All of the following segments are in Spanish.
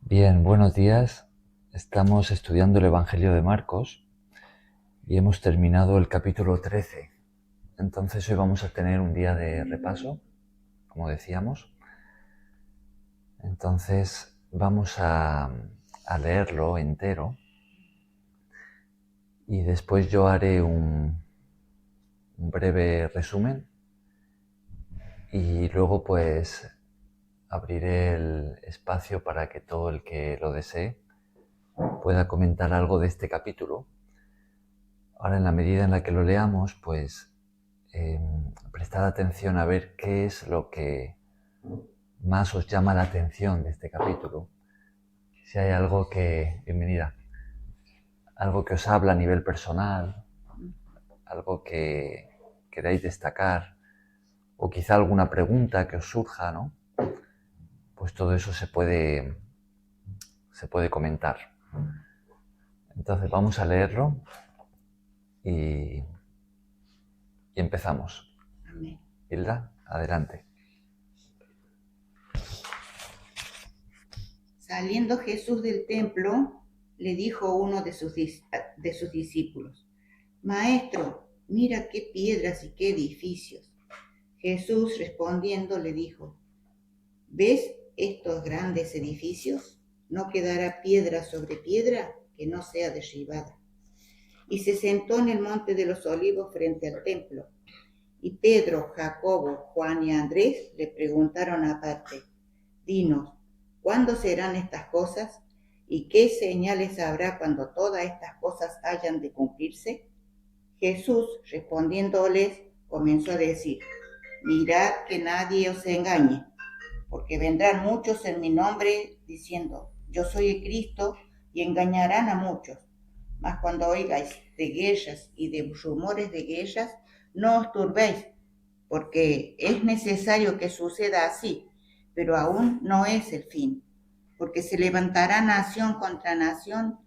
Bien, buenos días. Estamos estudiando el Evangelio de Marcos y hemos terminado el capítulo 13. Entonces hoy vamos a tener un día de repaso, como decíamos. Entonces vamos a leerlo entero y después yo haré un breve resumen y luego pues abriré el espacio para que todo el que lo desee pueda comentar algo de este capítulo. Ahora, en la medida en la que lo leamos, pues prestad atención a ver qué es lo que más os llama la atención de este capítulo. Si hay algo que, bienvenida, algo que os habla a nivel personal, algo que queráis destacar, o quizá alguna pregunta que os surja, ¿no? Pues todo eso se puede comentar. Entonces vamos a leerlo y empezamos. Amén. Hilda, adelante. Saliendo Jesús del templo, le dijo uno de sus discípulos: Maestro, mira qué piedras y qué edificios. Jesús respondiendo le dijo: ¿Ves estos grandes edificios? No quedará piedra sobre piedra que no sea derribada. Y se sentó en el monte de los olivos frente al templo. Y Pedro, Jacobo, Juan y Andrés le preguntaron aparte: Dinos, ¿cuándo serán estas cosas? ¿Y qué señales habrá cuando todas estas cosas hayan de cumplirse? Jesús, respondiéndoles, comenzó a decir: Mirad que nadie os engañe, porque vendrán muchos en mi nombre diciendo: Yo soy el Cristo, y engañarán a muchos. Mas cuando oigáis de guerras y de rumores de guerras, no os turbéis, porque es necesario que suceda así, pero aún no es el fin, porque se levantará nación contra nación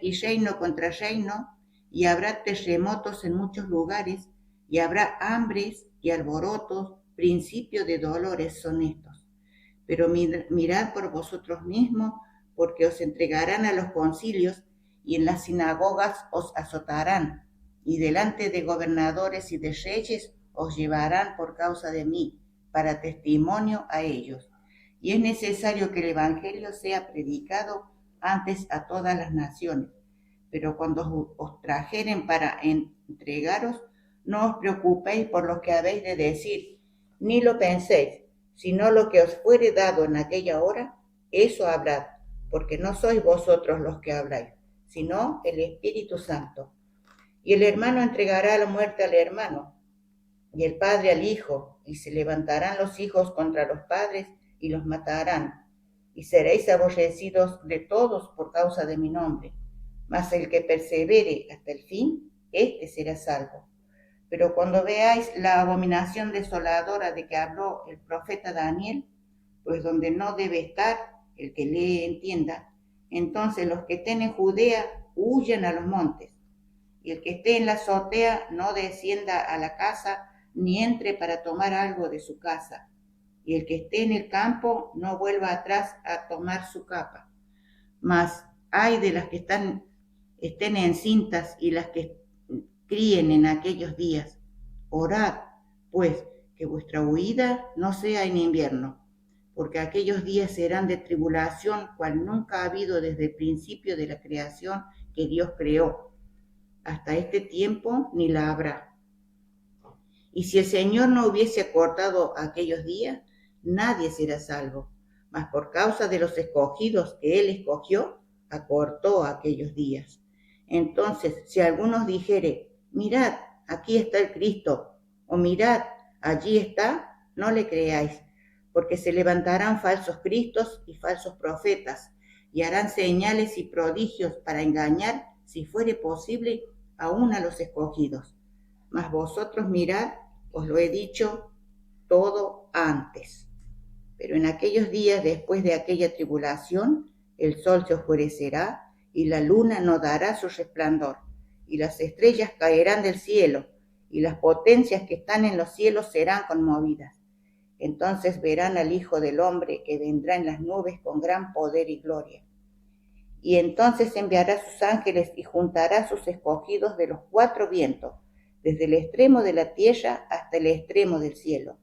y reino contra reino, y habrá terremotos en muchos lugares, y habrá hambres y alborotos, principio de dolores son estos. Pero mirad por vosotros mismos, porque os entregarán a los concilios, y en las sinagogas os azotarán, y delante de gobernadores y de reyes os llevarán por causa de mí, para testimonio a ellos. Y es necesario que el Evangelio sea predicado antes a todas las naciones. Pero cuando os trajeren para entregaros, no os preocupéis por lo que habéis de decir, ni lo penséis, sino lo que os fuere dado en aquella hora, eso hablad, porque no sois vosotros los que habláis, sino el Espíritu Santo. Y el hermano entregará la muerte al hermano, y el padre al hijo, y se levantarán los hijos contra los padres y los matarán, y seréis aborrecidos de todos por causa de mi nombre. Mas el que persevere hasta el fin, éste será salvo. Pero cuando veáis la abominación desoladora de que habló el profeta Daniel, pues donde no debe estar, el que lee entienda, entonces los que estén en Judea huyan a los montes, y el que esté en la azotea no descienda a la casa, ni entre para tomar algo de su casa, y el que esté en el campo no vuelva atrás a tomar su capa. Mas hay de las que estén encintas y las que críen en aquellos días. Orad, pues, que vuestra huida no sea en invierno, porque aquellos días serán de tribulación, cual nunca ha habido desde el principio de la creación que Dios creó. Hasta este tiempo ni la habrá. Y si el Señor no hubiese acortado aquellos días, nadie será salvo. Mas por causa de los escogidos que Él escogió, acortó aquellos días. Entonces, si algunos dijere: Mirad, aquí está el Cristo, o mirad, allí está, no le creáis, porque se levantarán falsos cristos y falsos profetas, y harán señales y prodigios para engañar, si fuere posible, aún a los escogidos. Mas vosotros mirad, os lo he dicho todo antes. Pero en aquellos días, después de aquella tribulación, el sol se oscurecerá y la luna no dará su resplandor, y las estrellas caerán del cielo, y las potencias que están en los cielos serán conmovidas. Entonces verán al Hijo del Hombre que vendrá en las nubes con gran poder y gloria. Y entonces enviará sus ángeles y juntará a sus escogidos de los cuatro vientos, desde el extremo de la tierra hasta el extremo del cielo.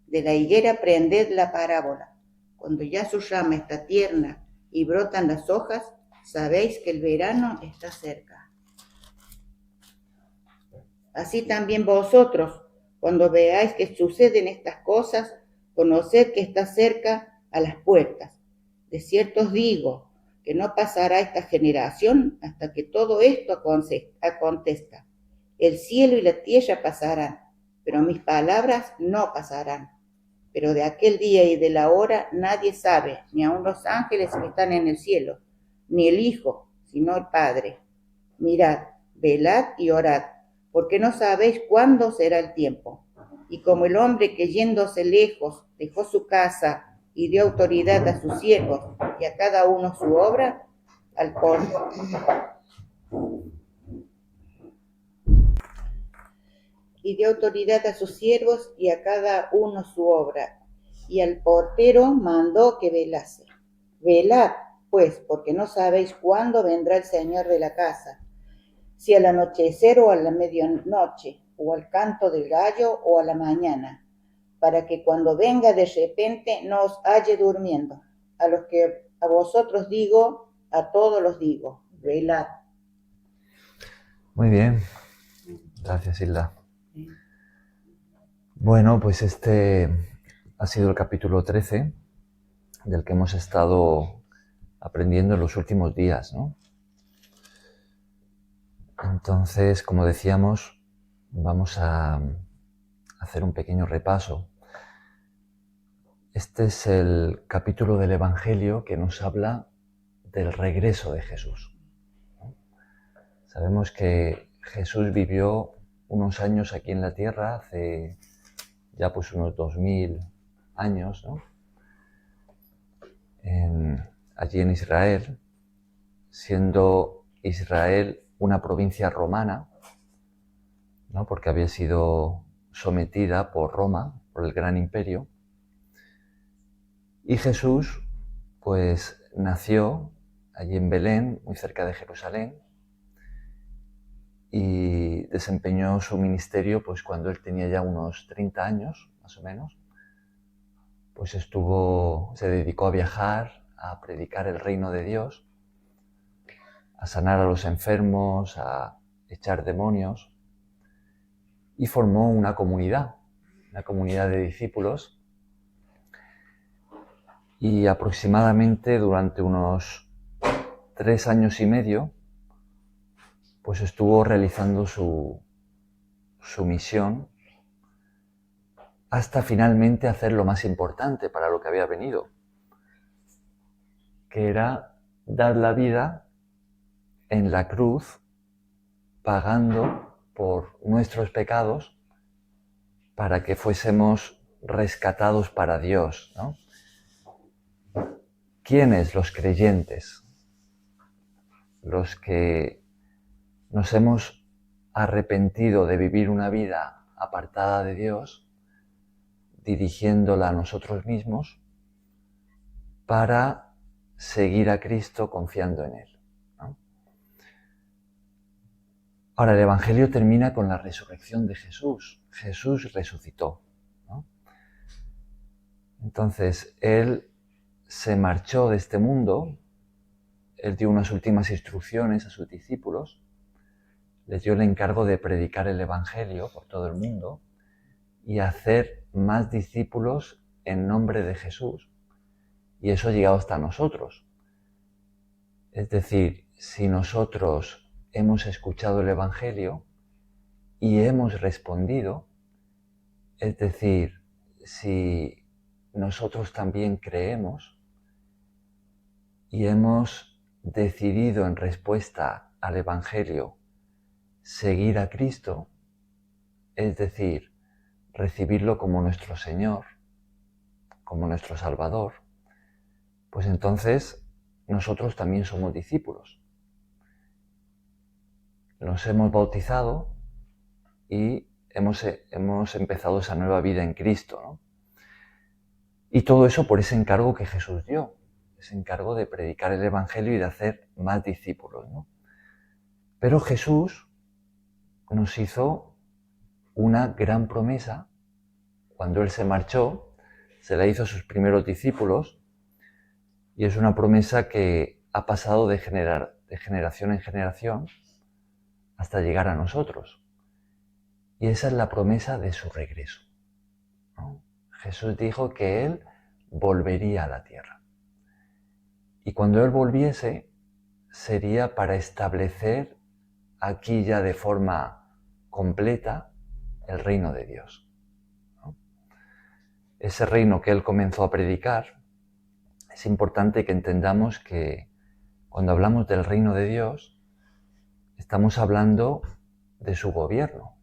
De la higuera aprended la parábola. Cuando ya su rama está tierna y brotan las hojas, sabéis que el verano está cerca. Así también vosotros, cuando veáis que suceden estas cosas, conoced que está cerca a las puertas. De cierto os digo que no pasará esta generación hasta que todo esto acontezca. El cielo y la tierra pasarán, pero mis palabras no pasarán. Pero de aquel día y de la hora nadie sabe, ni aun los ángeles que están en el cielo, ni el Hijo, sino el Padre. Mirad, velad y orad, porque no sabéis cuándo será el tiempo. Y como el hombre que yéndose lejos dejó su casa y dio autoridad a sus siervos y a cada uno su obra, al y dio autoridad a sus siervos y a cada uno su obra, y al portero mandó que velase. Velad, pues, porque no sabéis cuándo vendrá el Señor de la casa, si al anochecer o a la medianoche, o al canto del gallo o a la mañana, para que cuando venga de repente no os halle durmiendo. A los que a vosotros digo, a todos los digo, velad. Muy bien, gracias Hilda. Bueno, pues este ha sido el capítulo 13 del que hemos estado aprendiendo en los últimos días, ¿no? Entonces, como decíamos, vamos a hacer un pequeño repaso. Este es el capítulo del Evangelio que nos habla del regreso de Jesús. Sabemos que Jesús vivió unos años aquí en la tierra, hace ya pues unos 2000 años, ¿no? Allí en Israel, siendo Israel una provincia romana, ¿no? Porque había sido sometida por Roma, por el gran imperio. Y Jesús, pues, nació allí en Belén, muy cerca de Jerusalén, y desempeñó su ministerio, pues, cuando él tenía ya unos 30 años, más o menos. Pues se dedicó a viajar, a predicar el reino de Dios, a sanar a los enfermos, a echar demonios, y formó una comunidad de discípulos, y aproximadamente durante unos 3 años y medio, pues estuvo realizando su misión hasta finalmente hacer lo más importante para lo que había venido, que era dar la vida en la cruz, pagando por nuestros pecados para que fuésemos rescatados para Dios, ¿no? ¿Quiénes? Los creyentes, los que nos hemos arrepentido de vivir una vida apartada de Dios, dirigiéndola a nosotros mismos para seguir a Cristo confiando en Él, ¿no? Ahora, el Evangelio termina con la resurrección de Jesús. Jesús resucitó, ¿no? Entonces, Él se marchó de este mundo, Él dio unas últimas instrucciones a sus discípulos, les dio el encargo de predicar el Evangelio por todo el mundo y hacer más discípulos en nombre de Jesús. Y eso ha llegado hasta nosotros. Es decir, si nosotros hemos escuchado el Evangelio y hemos respondido, es decir, si nosotros también creemos y hemos decidido en respuesta al Evangelio seguir a Cristo, es decir, recibirlo como nuestro Señor, como nuestro Salvador, pues entonces nosotros también somos discípulos. Nos hemos bautizado y hemos empezado esa nueva vida en Cristo, ¿no? Y todo eso por ese encargo que Jesús dio, ese encargo de predicar el Evangelio y de hacer más discípulos, ¿no? Pero Jesús nos hizo una gran promesa cuando Él se marchó, se la hizo a sus primeros discípulos, y es una promesa que ha pasado de generación en generación hasta llegar a nosotros. Y esa es la promesa de su regreso, ¿no? Jesús dijo que Él volvería a la tierra. Y cuando Él volviese, sería para establecer aquí ya de forma completa el reino de Dios, ¿no? Ese reino que Él comenzó a predicar, es importante que entendamos que cuando hablamos del reino de Dios, estamos hablando de su gobierno.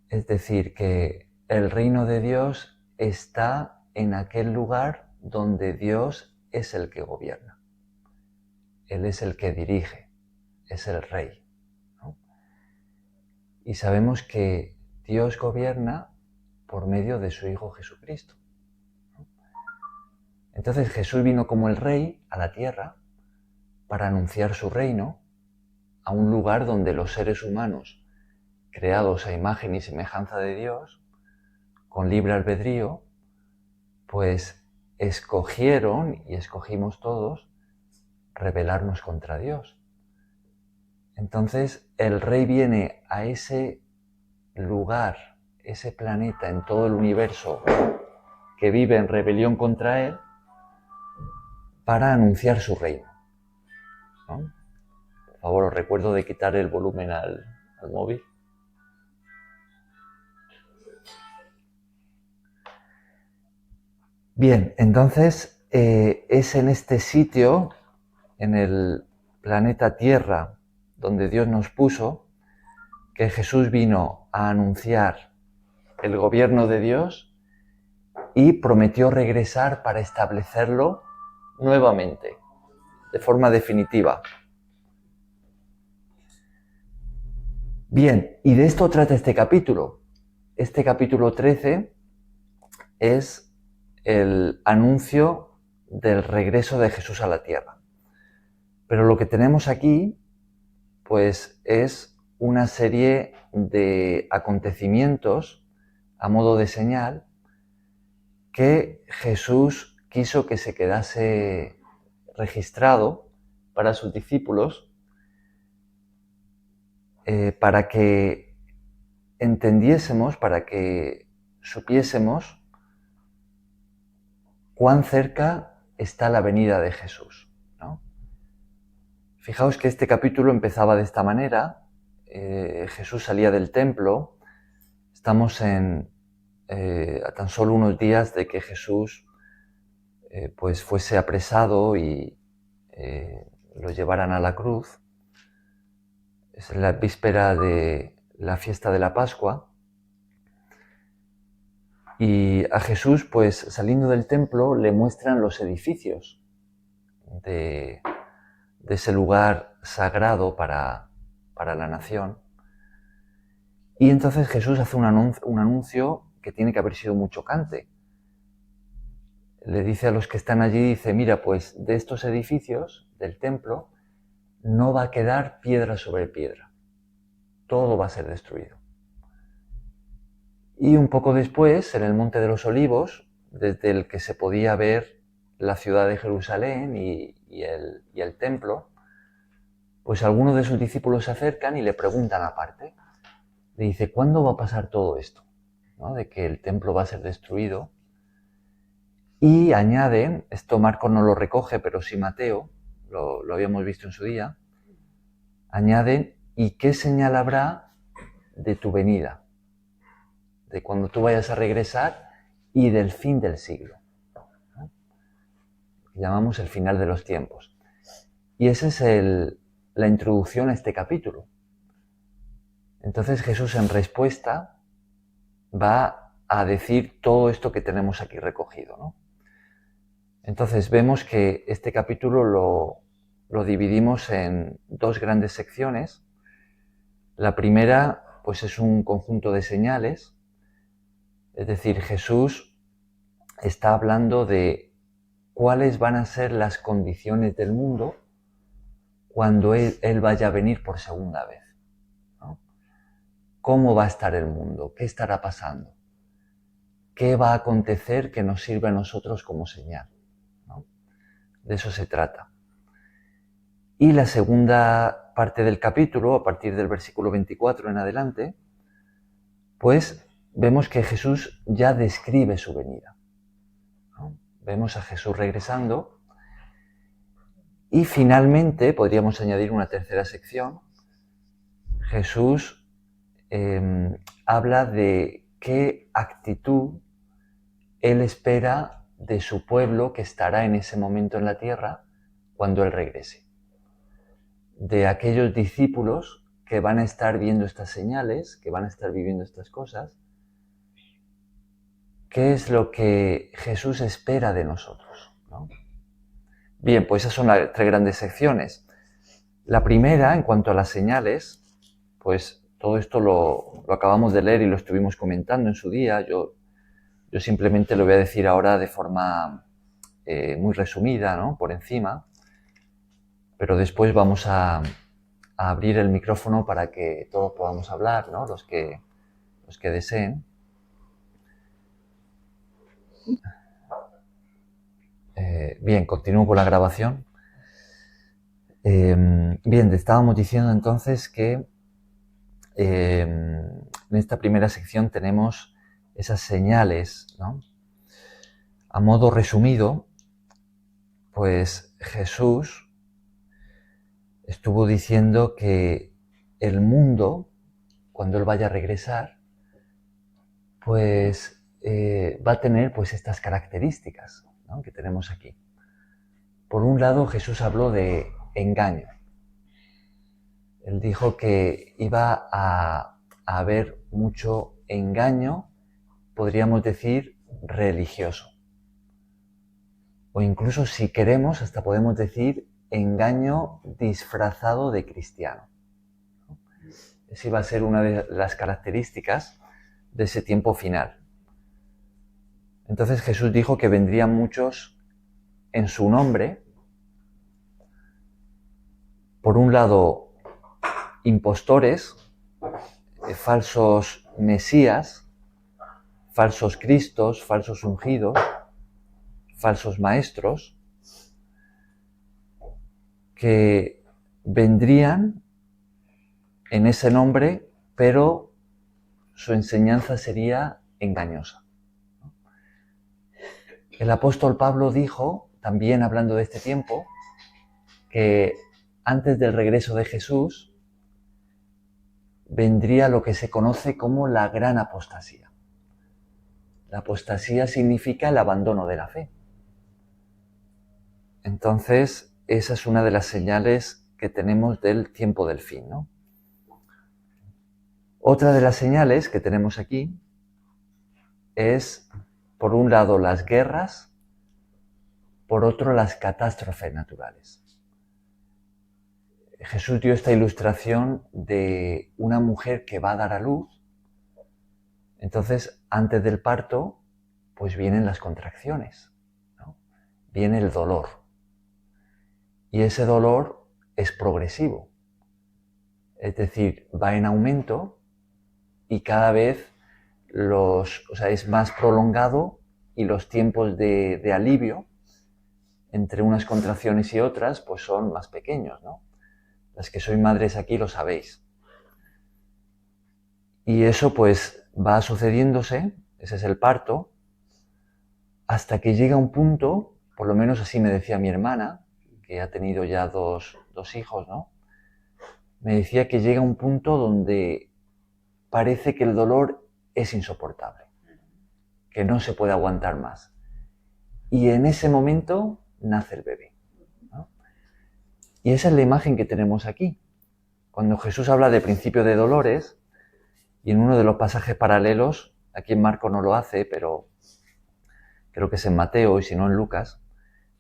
Es decir, que el reino de Dios está en aquel lugar donde Dios es el que gobierna. Él es el que dirige, es el rey, ¿no? Y sabemos que Dios gobierna por medio de su Hijo Jesucristo, ¿no? Entonces Jesús vino como el rey a la tierra para anunciar su reino a un lugar donde los seres humanos, creados a imagen y semejanza de Dios, con libre albedrío, pues escogieron, y escogimos todos, rebelarnos contra Dios. Entonces el rey viene a ese lugar, ese planeta en todo el universo que vive en rebelión contra él, para anunciar su reino, ¿no? Por favor, os recuerdo de quitar el volumen al móvil. Bien, entonces es en este sitio, en el planeta Tierra, donde Dios nos puso, que Jesús vino a anunciar el gobierno de Dios y prometió regresar para establecerlo nuevamente, de forma definitiva. Bien, y de esto trata este capítulo. Este capítulo 13 es el anuncio del regreso de Jesús a la tierra. Pero lo que tenemos aquí, pues, es una serie de acontecimientos a modo de señal que Jesús quiso que se quedase registrado para sus discípulos, para que entendiésemos, para que supiésemos cuán cerca está la venida de Jesús, ¿no? Fijaos que este capítulo empezaba de esta manera. Jesús salía del templo. Estamos a tan solo unos días de que Jesús pues fuese apresado y lo llevaran a la cruz. Es la víspera de la fiesta de la Pascua. Y a Jesús, pues saliendo del templo, le muestran los edificios de ese lugar sagrado para la nación. Y entonces Jesús hace un anuncio que tiene que haber sido muy chocante. Le dice a los que están allí, dice, mira, pues de estos edificios del templo no va a quedar piedra sobre piedra. Todo va a ser destruido. Y un poco después, en el Monte de los Olivos, desde el que se podía ver la ciudad de Jerusalén y el templo, pues algunos de sus discípulos se acercan y le preguntan aparte. Le dice, ¿cuándo va a pasar todo esto? ¿No? De que el templo va a ser destruido. Y añaden, esto Marcos no lo recoge, pero sí Mateo, lo habíamos visto en su día, añaden, ¿y qué señal habrá de tu venida? De cuando tú vayas a regresar y del fin del siglo, ¿no? Llamamos el final de los tiempos. Y esa es la introducción a este capítulo. Entonces Jesús, en respuesta, va a decir todo esto que tenemos aquí recogido, ¿no? Entonces vemos que este capítulo lo dividimos en dos grandes secciones. La primera, pues, es un conjunto de señales, es decir, Jesús está hablando de cuáles van a ser las condiciones del mundo cuando Él vaya a venir por segunda vez, ¿no? ¿Cómo va a estar el mundo? ¿Qué estará pasando? ¿Qué va a acontecer que nos sirva a nosotros como señal, ¿no? De eso se trata. Y la segunda parte del capítulo, a partir del versículo 24 en adelante, pues vemos que Jesús ya describe su venida, ¿no? Vemos a Jesús regresando y finalmente podríamos añadir una tercera sección. Jesús habla de qué actitud Él espera de su pueblo que estará en ese momento en la tierra cuando Él regrese. De aquellos discípulos que van a estar viendo estas señales, que van a estar viviendo estas cosas, ¿qué es lo que Jesús espera de nosotros, ¿no? Bien, pues esas son las tres grandes secciones. La primera, en cuanto a las señales, pues todo esto lo acabamos de leer y lo estuvimos comentando en su día. Yo simplemente lo voy a decir ahora de forma muy resumida, ¿no? Por encima, pero después vamos a abrir el micrófono para que todos podamos hablar, ¿no? Los que deseen. Bien, continúo con la grabación. Bien, te estábamos diciendo entonces que en esta primera sección tenemos esas señales, ¿no? A modo resumido, pues Jesús estuvo diciendo que el mundo, cuando Él vaya a regresar, pues va a tener pues estas características, ¿no? Que tenemos aquí. Por un lado, Jesús habló de engaño. Él dijo que iba a haber mucho engaño, podríamos decir, religioso. O incluso, si queremos, hasta podemos decir engaño disfrazado de cristiano. Esa iba a ser una de las características de ese tiempo final. Entonces Jesús dijo que vendrían muchos en su nombre, por un lado, impostores, falsos mesías, falsos cristos, falsos ungidos, falsos maestros, que vendrían en ese nombre, pero su enseñanza sería engañosa. El apóstol Pablo dijo, también hablando de este tiempo, que antes del regreso de Jesús vendría lo que se conoce como la gran apostasía. La apostasía significa el abandono de la fe. Entonces, esa es una de las señales que tenemos del tiempo del fin, ¿no? Otra de las señales que tenemos aquí es, por un lado, las guerras, por otro, las catástrofes naturales. Jesús dio esta ilustración de una mujer que va a dar a luz. Entonces, antes del parto, pues vienen las contracciones, ¿no? Viene el dolor. Y ese dolor es progresivo. Es decir, va en aumento y cada vez es más prolongado y los tiempos de alivio entre unas contracciones y otras pues son más pequeños, ¿no? Las que sois madres aquí lo sabéis. Y eso pues va sucediéndose, ese es el parto, hasta que llega un punto, por lo menos así me decía mi hermana, que ha tenido ya dos hijos, ¿no? Me decía que llega un punto donde parece que el dolor es insoportable, que no se puede aguantar más. Y en ese momento nace el bebé, ¿no? Y esa es la imagen que tenemos aquí. Cuando Jesús habla de principio de dolores, y en uno de los pasajes paralelos, aquí en Marcos no lo hace, pero creo que es en Mateo y si no en Lucas,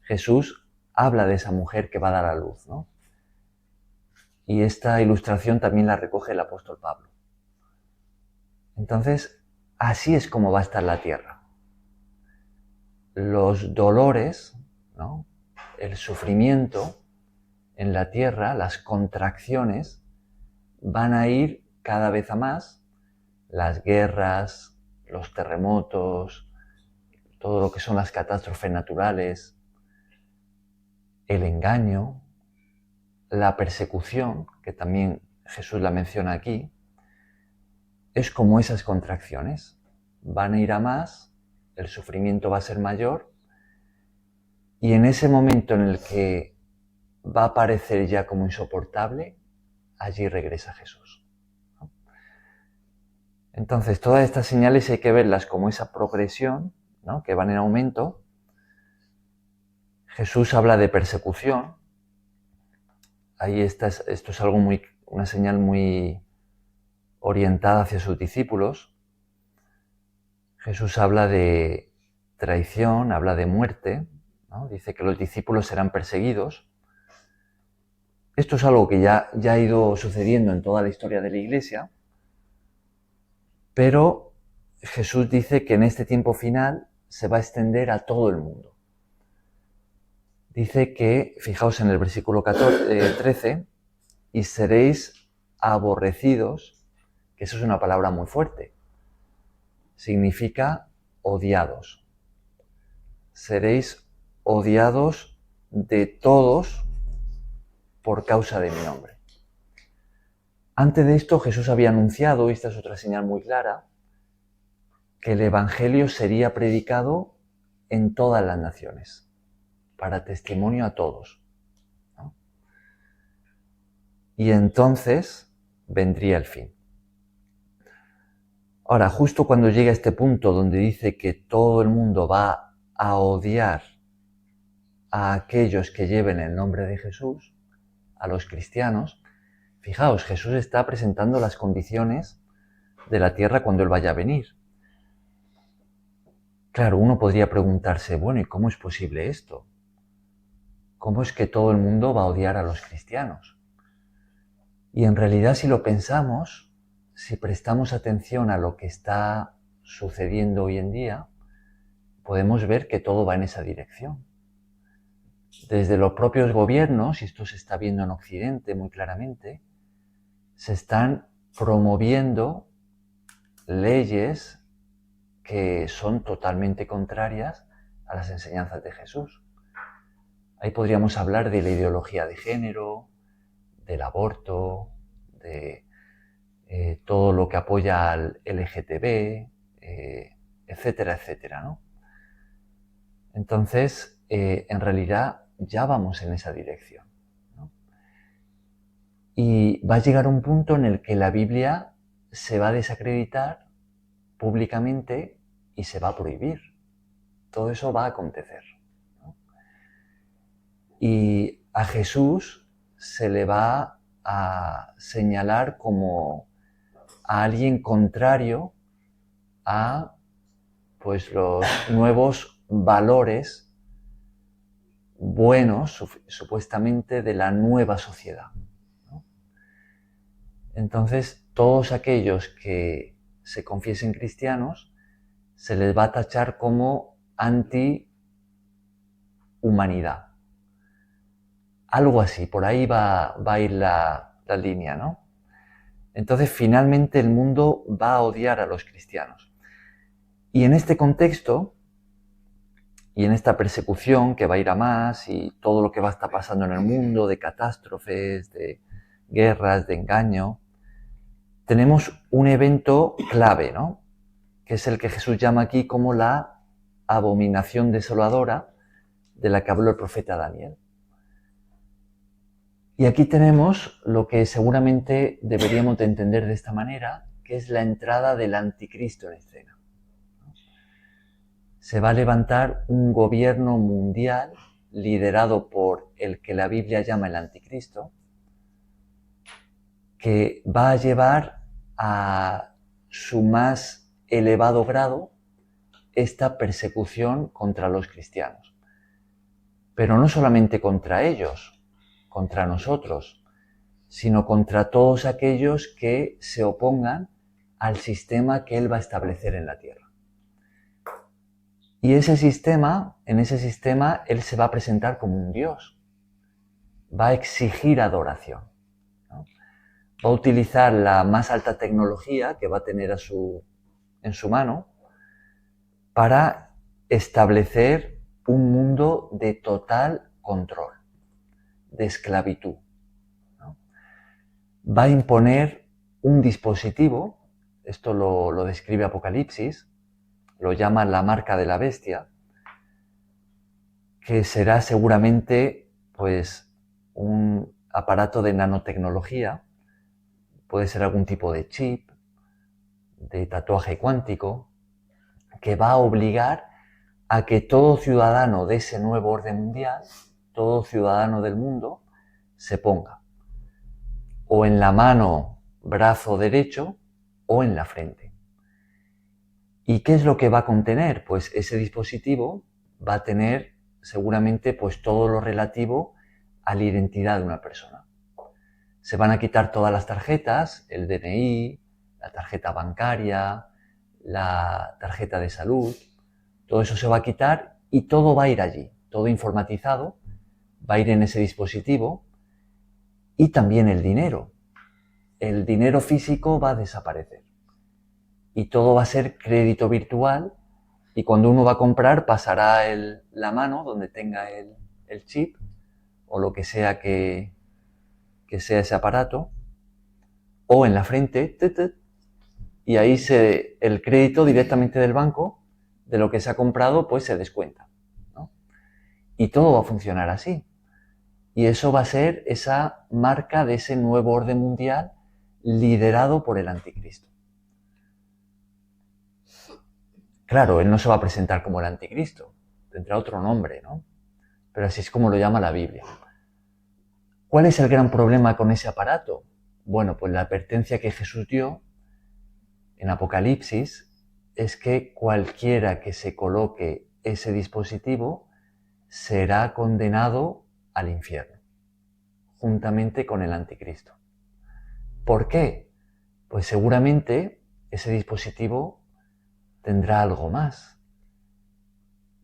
Jesús habla de esa mujer que va a dar a luz, ¿no? Y esta ilustración también la recoge el apóstol Pablo. Entonces, así es como va a estar la tierra. los dolores, ¿no? El sufrimiento en la tierra, las contracciones, van a ir cada vez a más. Las guerras, los terremotos, todo lo que son las catástrofes naturales, el engaño, la persecución, que también Jesús la menciona aquí, es como esas contracciones. Van a ir a más, el sufrimiento va a ser mayor, y en ese momento en el que va a parecer ya como insoportable, allí regresa Jesús. Entonces, todas estas señales hay que verlas como esa progresión, ¿no? Que van en aumento. Jesús habla de persecución. Ahí esto es algo una señal muy orientada hacia sus discípulos. Jesús habla de traición, habla de muerte, ¿no? Dice que los discípulos serán perseguidos. Esto es algo que ya ha ido sucediendo en toda la historia de la Iglesia, pero Jesús dice que en este tiempo final se va a extender a todo el mundo. Dice que, fijaos en el versículo 13, y seréis aborrecidos, que eso es una palabra muy fuerte. Significa odiados. Seréis odiados de todos por causa de mi nombre. Antes de esto Jesús había anunciado, y esta es otra señal muy clara, que el Evangelio sería predicado en todas las naciones, para testimonio a todos, ¿no? Y entonces vendría el fin. Ahora, justo cuando llega este punto donde dice que todo el mundo va a odiar a aquellos que lleven el nombre de Jesús, a los cristianos, fijaos, Jesús está presentando las condiciones de la tierra cuando Él vaya a venir. Claro, uno podría preguntarse, bueno, ¿y cómo es posible esto? ¿Cómo es que todo el mundo va a odiar a los cristianos? Y en realidad, si lo pensamos, si prestamos atención a lo que está sucediendo hoy en día, podemos ver que todo va en esa dirección. Desde los propios gobiernos, y esto se está viendo en Occidente muy claramente, se están promoviendo leyes que son totalmente contrarias a las enseñanzas de Jesús. Ahí podríamos hablar de la ideología de género, del aborto, de todo lo que apoya al LGTB, etcétera, etcétera, ¿no? Entonces, en realidad ya vamos en esa dirección, ¿no? Y va a llegar un punto en el que la Biblia se va a desacreditar públicamente y se va a prohibir. Todo eso va a acontecer, ¿no? Y a Jesús se le va a señalar como a alguien contrario a, pues, los nuevos valores buenos, supuestamente, de la nueva sociedad, ¿no? Entonces, todos aquellos que se confiesen cristianos se les va a tachar como anti-humanidad. Algo así, por ahí va a ir la línea, ¿no? Entonces, finalmente el mundo va a odiar a los cristianos. Y en este contexto, y en esta persecución que va a ir a más, y todo lo que va a estar pasando en el mundo, de catástrofes, de guerras, de engaño, tenemos un evento clave, ¿no? Que es el que Jesús llama aquí como la abominación desoladora de la que habló el profeta Daniel. Y aquí tenemos lo que seguramente deberíamos de entender de esta manera, que es la entrada del anticristo en escena. Se va a levantar un gobierno mundial liderado por el que la Biblia llama el anticristo, que va a llevar a su más elevado grado esta persecución contra los cristianos. Pero no solamente contra ellos, contra nosotros, sino contra todos aquellos que se opongan al sistema que Él va a establecer en la tierra. Y en ese sistema, él se va a presentar como un Dios. Va a exigir adoración, ¿no? Va a utilizar la más alta tecnología que va a tener en su mano para establecer un mundo de total control, de esclavitud, ¿no? Va a imponer un dispositivo, esto lo describe Apocalipsis, lo llama la marca de la bestia, que será seguramente pues un aparato de nanotecnología, puede ser algún tipo de chip, de tatuaje cuántico, que va a obligar a que todo ciudadano de ese nuevo orden mundial, todo ciudadano del mundo, se ponga o en la mano, brazo derecho, o en la frente. ¿Y qué es lo que va a contener? Pues ese dispositivo va a tener seguramente pues todo lo relativo a la identidad de una persona. Se van a quitar todas las tarjetas, el DNI, la tarjeta bancaria, la tarjeta de salud, todo eso se va a quitar y todo va a ir allí, todo informatizado, va a ir en ese dispositivo y también el dinero. El dinero físico va a desaparecer y todo va a ser crédito virtual y cuando uno va a comprar pasará la mano donde tenga el chip o lo que sea que sea ese aparato o en la frente y ahí el crédito directamente del banco de lo que se ha comprado pues se descuenta, ¿no? Y todo va a funcionar así. Y eso va a ser esa marca de ese nuevo orden mundial liderado por el anticristo. Claro, él no se va a presentar como el anticristo, tendrá otro nombre, ¿no? Pero así es como lo llama la Biblia. ¿Cuál es el gran problema con ese aparato? Bueno, pues la advertencia que Jesús dio en Apocalipsis es que cualquiera que se coloque ese dispositivo será condenado al infierno, juntamente con el anticristo. ¿Por qué? Pues seguramente ese dispositivo tendrá algo más.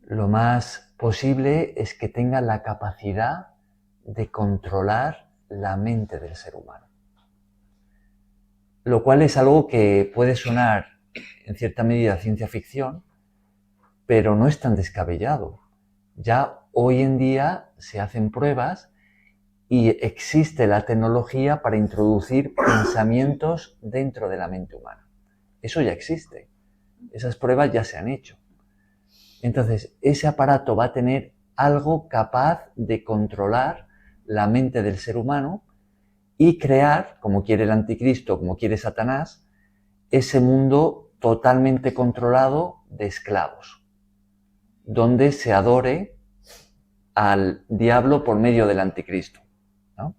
Lo más posible es que tenga la capacidad de controlar la mente del ser humano. Lo cual es algo que puede sonar en cierta medida ciencia ficción, pero no es tan descabellado. Ya hoy en día se hacen pruebas y existe la tecnología para introducir pensamientos dentro de la mente humana. Eso ya existe. Esas pruebas ya se han hecho. Entonces, ese aparato va a tener algo capaz de controlar la mente del ser humano y crear, como quiere el anticristo, como quiere Satanás, ese mundo totalmente controlado de esclavos, donde se adore al diablo por medio del anticristo, ¿no?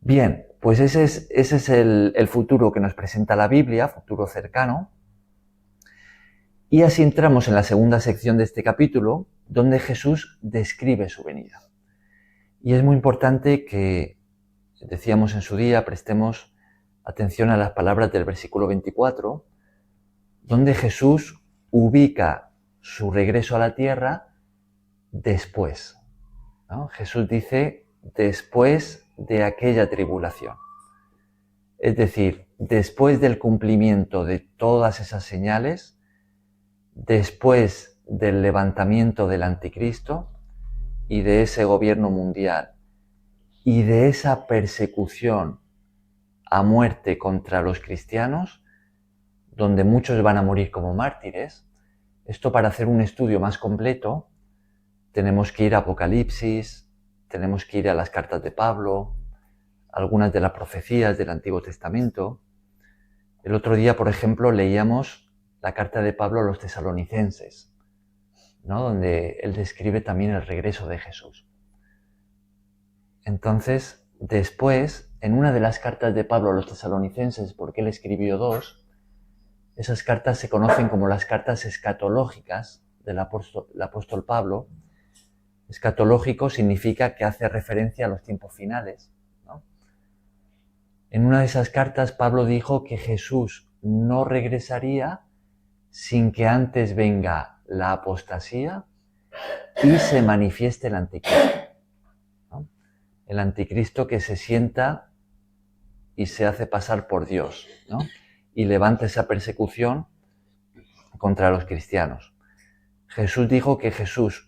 Bien, pues ese es el futuro que nos presenta la Biblia, futuro cercano. Y así entramos en la segunda sección de este capítulo, donde Jesús describe su venida. Y es muy importante que, decíamos en su día, prestemos atención a las palabras del versículo 24, donde Jesús ubica su regreso a la tierra después, ¿no? Jesús dice después de aquella tribulación. Es decir, después del cumplimiento de todas esas señales, después del levantamiento del anticristo y de ese gobierno mundial y de esa persecución a muerte contra los cristianos, donde muchos van a morir como mártires. Esto, para hacer un estudio más completo, tenemos que ir a Apocalipsis, tenemos que ir a las cartas de Pablo, algunas de las profecías del Antiguo Testamento. El otro día, por ejemplo, leíamos la carta de Pablo a los tesalonicenses, ¿no? Donde él describe también el regreso de Jesús. Entonces, después, en una de las cartas de Pablo a los tesalonicenses, porque él escribió dos, esas cartas se conocen como las cartas escatológicas del apóstol Pablo. Escatológico significa que hace referencia a los tiempos finales, ¿no? En una de esas cartas Pablo dijo que Jesús no regresaría sin que antes venga la apostasía y se manifieste el anticristo, ¿no? El anticristo que se sienta y se hace pasar por Dios, ¿no? Y levanta esa persecución contra los cristianos. Pablo dijo que Jesús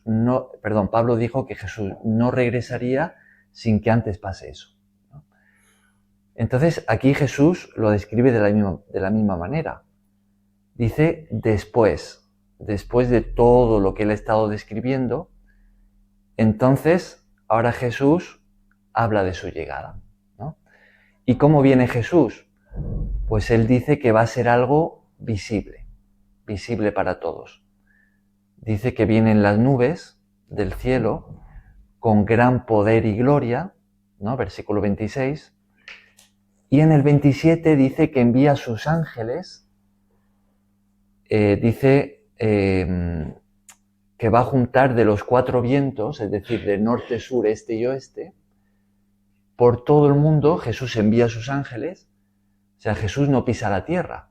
no regresaría sin que antes pase eso, ¿no? Entonces, aquí Jesús lo describe de la misma manera. Dice después de todo lo que él ha estado describiendo, entonces ahora Jesús habla de su llegada, ¿no? ¿Y cómo viene Jesús? Pues él dice que va a ser algo visible para todos. Dice que vienen las nubes del cielo con gran poder y gloria, ¿no? Versículo 26. Y en el 27 dice que envía a sus ángeles, que va a juntar de los 4 vientos, es decir, de norte, sur, este y oeste, por todo el mundo. Jesús envía a sus ángeles. O sea, Jesús no pisa la tierra.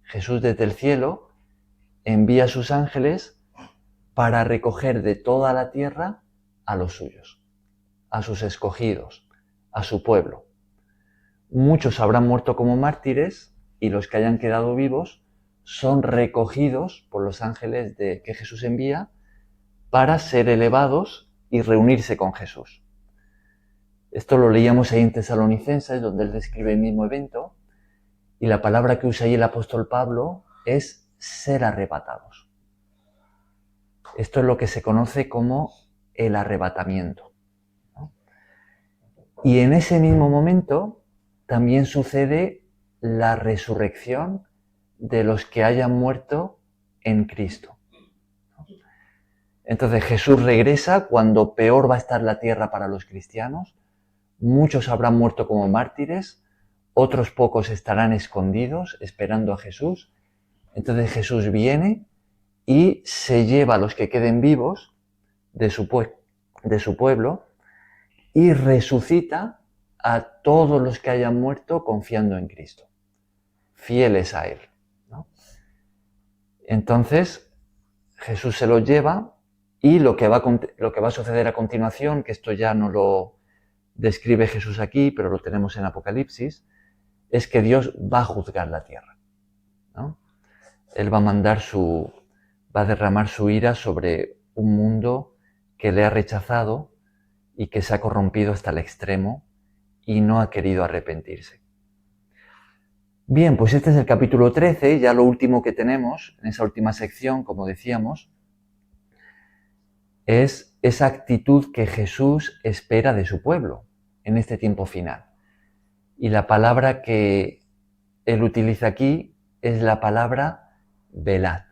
Jesús desde el cielo envía a sus ángeles para recoger de toda la tierra a los suyos, a sus escogidos, a su pueblo. Muchos habrán muerto como mártires y los que hayan quedado vivos son recogidos por los ángeles que Jesús envía para ser elevados y reunirse con Jesús. Esto lo leíamos ahí en Tesalonicenses, donde él describe el mismo evento, y la palabra que usa ahí el apóstol Pablo es ser arrebatados. Esto es lo que se conoce como el arrebatamiento, ¿no? Y en ese mismo momento también sucede la resurrección de los que hayan muerto en Cristo. Entonces Jesús regresa cuando peor va a estar la tierra para los cristianos. Muchos habrán muerto como mártires, otros pocos estarán escondidos esperando a Jesús. Entonces Jesús viene y se lleva a los que queden vivos de su pueblo y resucita a todos los que hayan muerto confiando en Cristo, fieles a Él, ¿no? Entonces Jesús se los lleva y lo que va a suceder a continuación, que esto ya no lo describe Jesús aquí, pero lo tenemos en Apocalipsis, es que Dios va a juzgar la tierra, ¿no? Él va a derramar su ira sobre un mundo que le ha rechazado y que se ha corrompido hasta el extremo y no ha querido arrepentirse. Bien, pues este es el capítulo 13, ya lo último que tenemos en esa última sección, como decíamos, es esa actitud que Jesús espera de su pueblo en este tiempo final. Y la palabra que él utiliza aquí es la palabra velad.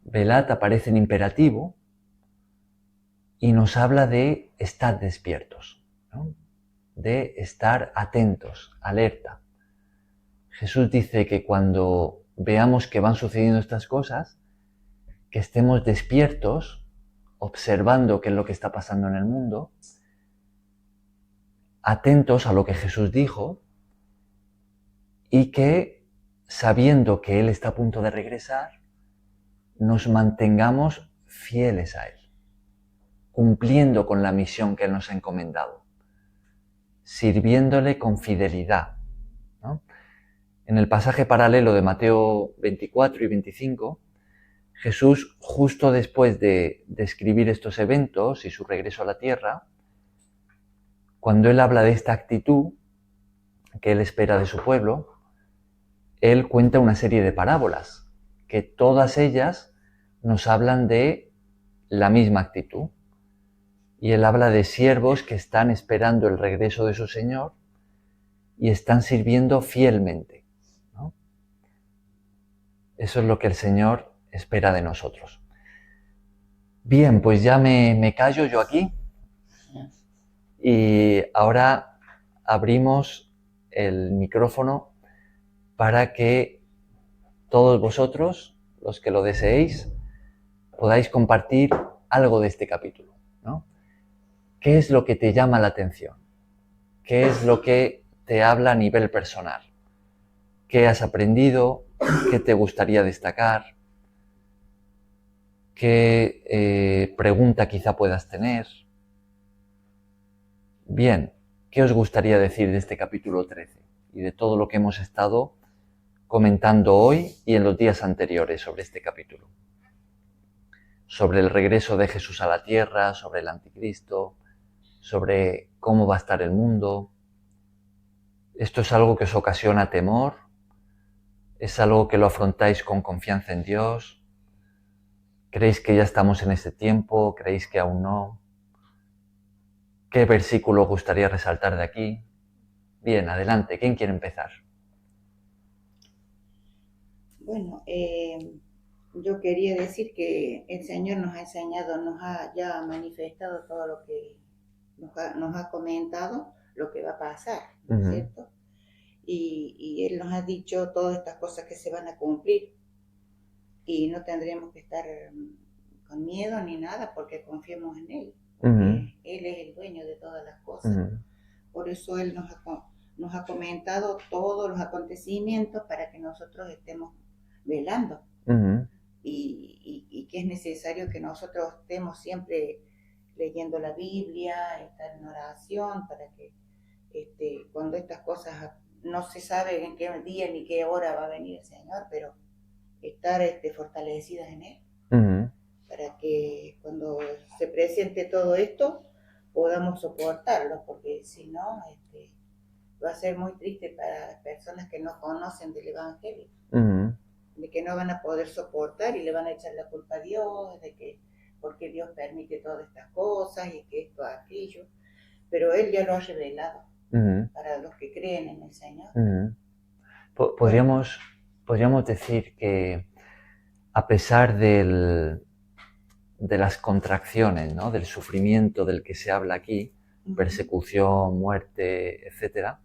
Velad aparece en imperativo y nos habla de estar despiertos, ¿no? De estar atentos, alerta. Jesús dice que cuando veamos que van sucediendo estas cosas, que estemos despiertos, observando qué es lo que está pasando en el mundo, atentos a lo que Jesús dijo y que, sabiendo que Él está a punto de regresar, nos mantengamos fieles a Él, cumpliendo con la misión que Él nos ha encomendado, sirviéndole con fidelidad, ¿no? En el pasaje paralelo de Mateo 24 y 25, Jesús, justo después de describir estos eventos y su regreso a la tierra, cuando Él habla de esta actitud que Él espera de su pueblo, Él cuenta una serie de parábolas, que todas ellas nos hablan de la misma actitud. Y Él habla de siervos que están esperando el regreso de su Señor y están sirviendo fielmente, ¿no? Eso es lo que el Señor espera de nosotros. Bien, pues ya me callo yo aquí y ahora abrimos el micrófono para que todos vosotros, los que lo deseéis, podáis compartir algo de este capítulo, ¿no? ¿Qué es lo que te llama la atención? ¿Qué es lo que te habla a nivel personal? ¿Qué has aprendido? ¿Qué te gustaría destacar? ¿Qué pregunta quizá puedas tener? Bien, ¿qué os gustaría decir de este capítulo 13 y de todo lo que hemos estado comentando hoy y en los días anteriores sobre este capítulo? Sobre el regreso de Jesús a la tierra, sobre el anticristo, sobre cómo va a estar el mundo. ¿Esto es algo que os ocasiona temor? ¿Es algo que lo afrontáis con confianza en Dios? ¿Creéis que ya estamos en ese tiempo? ¿Creéis que aún no? ¿Qué versículo os gustaría resaltar de aquí? Bien, adelante. ¿Quién quiere empezar? Bueno, yo quería decir que el Señor nos ha enseñado, nos ha ya manifestado todo lo que nos ha comentado, lo que va a pasar, ¿no es cierto? Y Él nos ha dicho todas estas cosas que se van a cumplir y no tendremos que estar con miedo ni nada porque confiemos en Él, porque Él es el dueño de todas las cosas. Por eso Él nos ha comentado todos los acontecimientos para que nosotros estemos velando. Y que es necesario que nosotros estemos siempre leyendo la Biblia, estar en oración, para que cuando estas cosas no se sabe en qué día ni qué hora va a venir el Señor, pero estar fortalecidas en Él, para que cuando se presente todo esto podamos soportarlo, porque si no va a ser muy triste para las personas que no conocen del Evangelio, de que no van a poder soportar y le van a echar la culpa a Dios, de que porque Dios permite todas estas cosas y que esto, aquello, pero Él ya lo ha revelado para los que creen en el Señor. Podríamos decir que a pesar de las contracciones, ¿no? Del sufrimiento del que se habla aquí, persecución, muerte, etc.,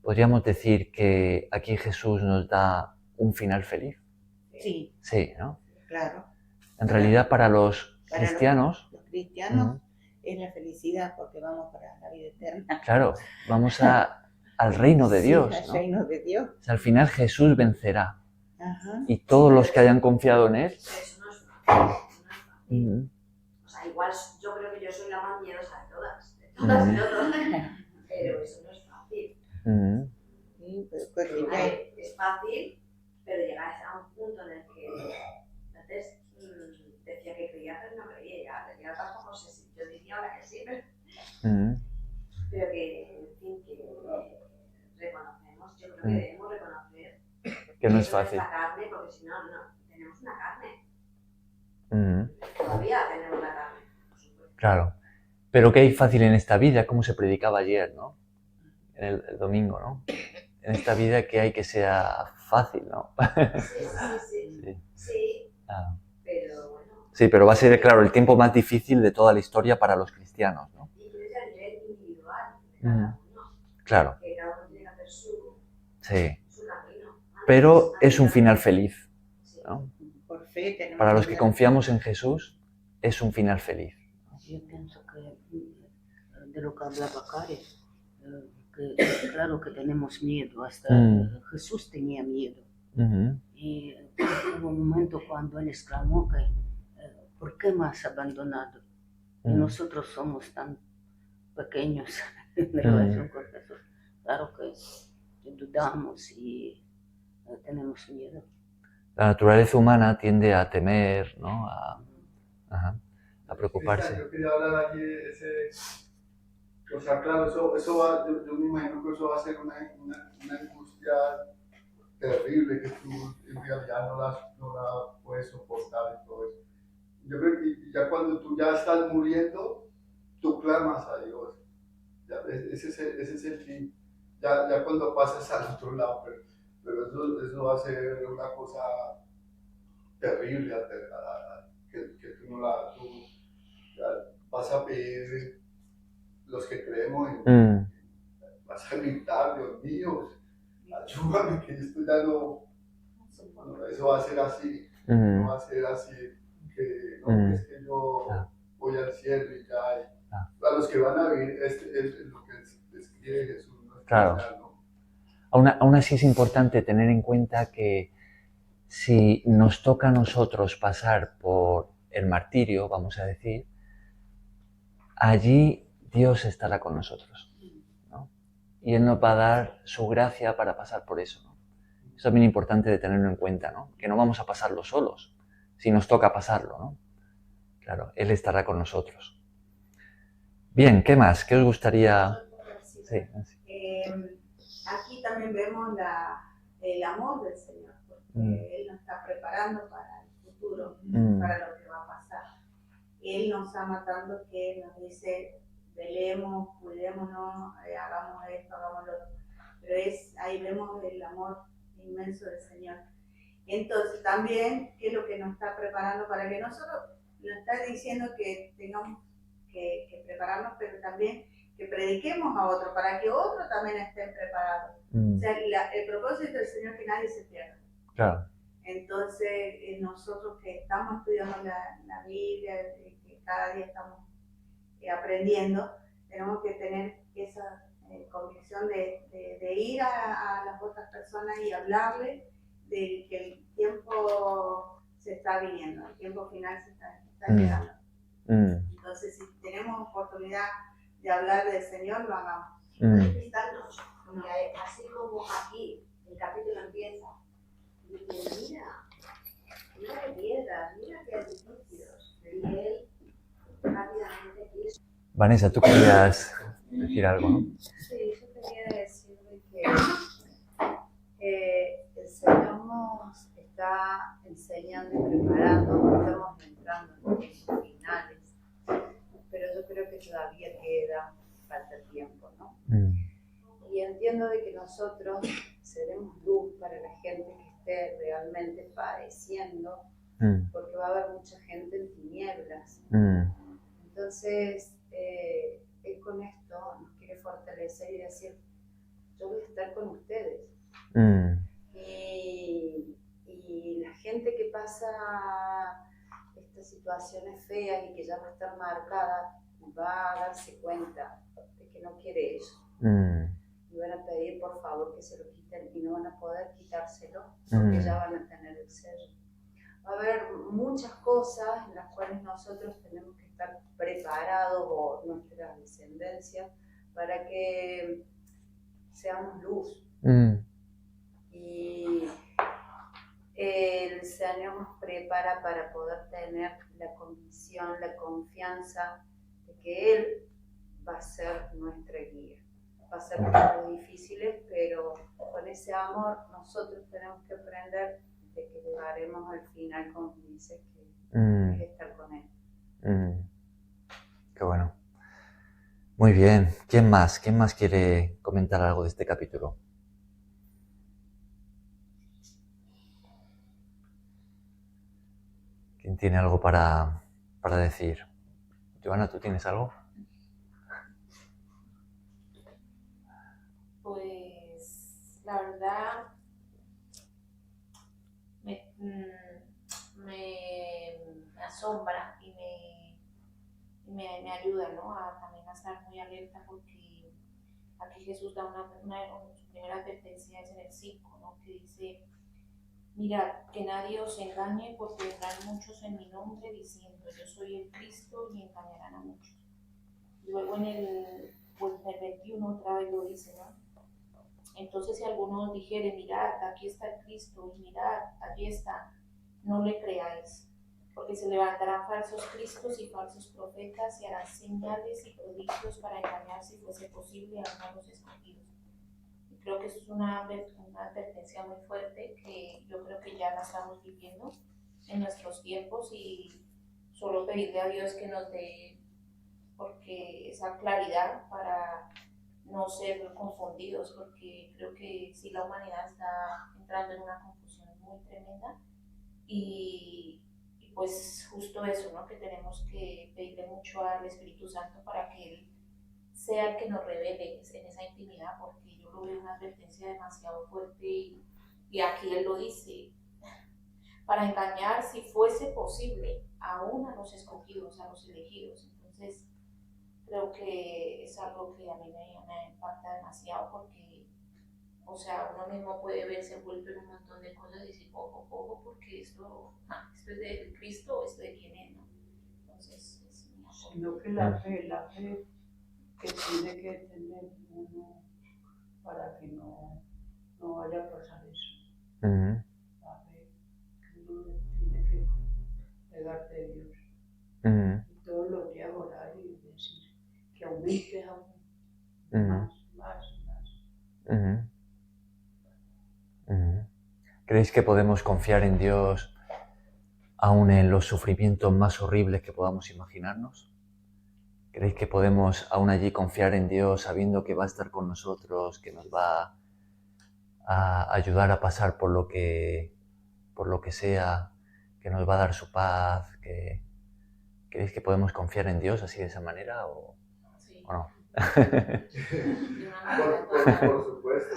podríamos decir que aquí Jesús nos da un final feliz. Sí. Sí, ¿no? Claro. En realidad para los cristianos... Los cristianos es la felicidad porque vamos para la vida eterna. Claro, vamos al reino de Dios. Sí, al reino de Dios. O sea, al final Jesús vencerá. Y todos los que hayan confiado en Él... Eso no es fácil. O sea, igual yo creo que yo soy la más miedosa de todas. Pero eso no es fácil. Sí, es fácil, pero llegar a un punto en el que antes decía que creía, pero no creía. Ya tampoco sé si yo diría ahora que sí, pero que, en fin, que reconocemos, yo creo que debemos reconocer que no es fácil. La carne, porque si no, tenemos una carne. Todavía tenemos la carne, por supuesto. Claro. Pero ¿qué hay fácil en esta vida? Como se predicaba ayer, ¿no? En el domingo, ¿no? En esta vida que hay que sea fácil, ¿no? Sí. Pero bueno. Sí, pero va a ser, claro, el tiempo más difícil de toda la historia para los cristianos, ¿no? Y es a nivel individual de cada uno. Claro. Que cada uno tiene que hacer su camino. Pero es un final feliz, ¿no? Por fe tenemos. Para los que confiamos en Jesús, es un final feliz. Yo pienso que de lo que hablaba Karen, que claro que tenemos miedo, hasta Jesús tenía miedo. Y hubo un momento cuando él exclamó que ¿por qué me has abandonado? Y nosotros somos tan pequeños en relación con Jesús. Claro que dudamos y tenemos miedo. La naturaleza humana tiende a temer, ¿no? A preocuparse. Yo quería hablar aquí de o sea, claro, eso va, yo me imagino que eso va a ser una angustia terrible que tú en realidad no la puedes soportar y todo eso. Yo creo que ya cuando tú ya estás muriendo, tú clamas a Dios. Ya, ese es el fin. Ya cuando pasas al otro lado, pero eso va a ser una cosa terrible, que tú no la... Tú, ya vas a pedir, los que creemos en... Vas a gritar, Dios mío, ayúdame, que esto ya no... Eso va a ser así. No va a ser así, que no, es que yo voy al cielo y ya... A los que van a vivir, lo que describe Jesús, no es claro. final, ¿no? Aún así es importante tener en cuenta que si nos toca a nosotros pasar por el martirio, vamos a decir, allí Dios estará con nosotros, ¿no? Y Él nos va a dar su gracia para pasar por eso, ¿no? Es también importante de tenerlo en cuenta, ¿no? Que no vamos a pasarlo solos, si nos toca pasarlo, ¿no? Claro, Él estará con nosotros. Bien, ¿qué más? ¿Qué os gustaría? Sí. Aquí también vemos el amor del Señor, porque Él nos está preparando para el futuro, para lo que va a pasar. Él nos ama tanto que nos dice, velemos, cuidémonos, hagamos esto, hagamos lo otro. Pero ahí vemos el amor inmenso del Señor. Entonces también, ¿qué es lo que nos está preparando para que nosotros, nos está diciendo que tengamos que prepararnos, pero también que prediquemos a otros, para que otros también estén preparados. O sea, el propósito del Señor es que nadie se pierda. Claro. Entonces, nosotros que estamos estudiando la Biblia, que cada día estamos aprendiendo, tenemos que tener esa convicción de ir a las otras personas y hablarles de que el tiempo se está viniendo, el tiempo final se está llegando. Entonces, si tenemos oportunidad de hablar del Señor, lo hagamos. Así como aquí el capítulo empieza, y dice, mira qué piedras, mira qué edificios. Y él rápidamente quiso. Vanessa, tú querías decir algo, ¿no? Sí, yo quería decirle que el Señor nos está enseñando y preparando, estamos entrando en tiempos finales, pero yo creo que todavía falta tiempo, ¿no? Y entiendo de que nosotros seremos luz para la gente que esté realmente padeciendo, porque va a haber mucha gente en tinieblas. Entonces, Él con esto nos quiere fortalecer y decir, yo voy a estar con ustedes. Y la gente que pasa estas situaciones feas y que ya va a estar marcada, va a darse cuenta de que no quiere eso. Y van a pedir por favor que se lo quiten y no van a poder quitárselo porque ya van a tener el sello. Va a haber muchas cosas en las cuales nosotros tenemos que estar preparados, o nuestra descendencia, para que seamos luz. Y el Señor nos prepara para poder tener la convicción, la confianza de que Él va a ser nuestra guía. Va a ser momentos difíciles, pero con ese amor nosotros tenemos que aprender de que llegaremos al final, como dice, que es estar con Él. Qué bueno. Muy bien. ¿Quién más? ¿Quién más quiere comentar algo de este capítulo? ¿Quién tiene algo para decir? Joana, ¿tú tienes algo? Pues la verdad me asombra y me ayuda, ¿no? A también a estar muy alerta, porque aquí Jesús da su primera advertencia es en el 5, ¿no? Que dice, mirad, que nadie os engañe, porque vendrán muchos en mi nombre diciendo, yo soy el Cristo, y engañarán a muchos. Luego en el 21 otra vez lo dice, ¿no? Entonces si alguno dijere, mirad, aquí está el Cristo, y mirad, allí está, no le creáis, porque se levantarán falsos cristos y falsos profetas y harán señales y prodigios para engañar, si fuese posible, a los escogidos. Y creo que eso es una advertencia muy fuerte que yo creo que ya la estamos viviendo en nuestros tiempos, y solo pedirle a Dios que nos dé porque esa claridad para no ser confundidos, porque creo que sí, la humanidad está entrando en una confusión muy tremenda, y pues justo eso, ¿no? Que tenemos que pedirle mucho al Espíritu Santo para que Él sea el que nos revele en esa intimidad, porque yo lo veo una advertencia demasiado fuerte, y aquí Él lo dice, para engañar, si fuese posible, aún a los escogidos, a los elegidos. Entonces creo que es algo que a mí me impacta demasiado, porque O sea, uno mismo puede verse envuelto en un montón de cosas y decir, ojo, porque esto es de Cristo o esto de quién es, ¿no? Entonces, es mi apoyo. Sino que la fe que tiene que tener uno para que no vaya a pasar eso. La fe que uno tiene que pegarte de Dios. Y todos los días orar y decir que aumente aún más. ¿Creéis que podemos confiar en Dios aún en los sufrimientos más horribles que podamos imaginarnos? ¿Creéis que podemos aún allí confiar en Dios sabiendo que va a estar con nosotros, que nos va a ayudar a pasar por lo que sea, que nos va a dar su paz? ¿Creéis que podemos confiar en Dios así de esa manera o no? Por supuesto.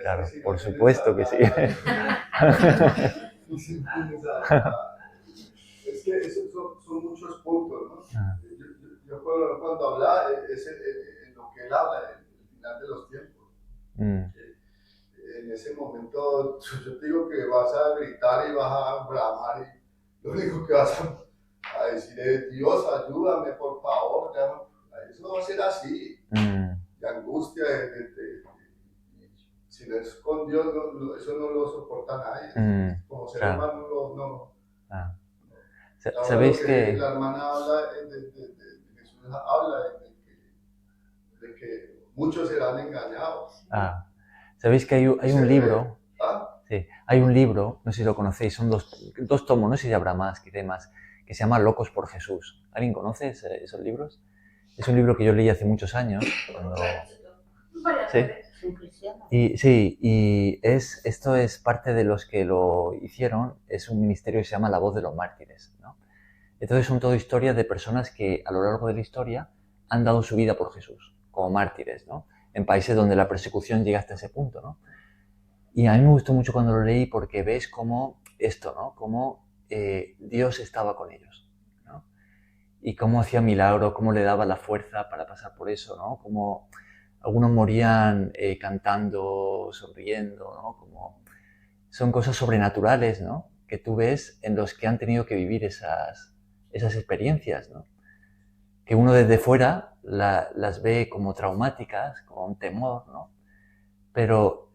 Claro, por supuesto que sí. Es que son muchos puntos, ¿no? Yo cuando hablaba, es en lo que él habla, en el final de los tiempos. En ese momento, yo te digo que vas a gritar y vas a bramar y lo único que vas a decir es, Dios, ayúdame, por favor. Eso no va a ser así. De angustia, si no es con Dios, eso no lo soporta nadie. Como ser humano, no. ¿Sabéis que la hermana habla Jesús habla de que muchos serán engañados? ¿Sabéis que hay un libro? Sí, hay un libro, no sé si lo conocéis, son dos tomos, no sé si habrá más, quizá más, que se llama Locos por Jesús. ¿Alguien conoce esos libros? Es un libro que yo leí hace muchos años. Y esto es parte de los que lo hicieron, es un ministerio que se llama La Voz de los Mártires, ¿no? Entonces son todo historias de personas que a lo largo de la historia han dado su vida por Jesús, como mártires, ¿no? En países donde la persecución llega hasta ese punto, ¿no? Y a mí me gustó mucho cuando lo leí porque ves cómo esto, ¿no? Cómo Dios estaba con ellos, ¿no? Y cómo hacía milagros, cómo le daba la fuerza para pasar por eso, ¿no? Cómo algunos morían cantando, sonriendo, ¿no? Como son cosas sobrenaturales, ¿no? Que tú ves en los que han tenido que vivir esas experiencias, ¿no? Que uno desde fuera las ve como traumáticas, como un temor, ¿no? Pero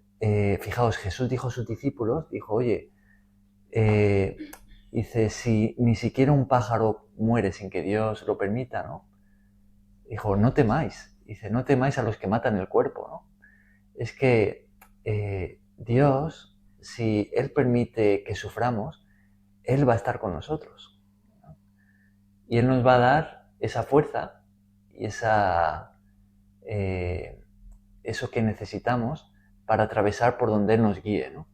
fijaos, Jesús dijo a sus discípulos, dijo, oye, dice, si ni siquiera un pájaro muere sin que Dios lo permita, ¿no? Dijo, no temáis. Dice, no temáis a los que matan el cuerpo, ¿no? Es que Dios, si Él permite que suframos, Él va a estar con nosotros, ¿no? Y Él nos va a dar esa fuerza y eso que necesitamos para atravesar por donde Él nos guíe, ¿no?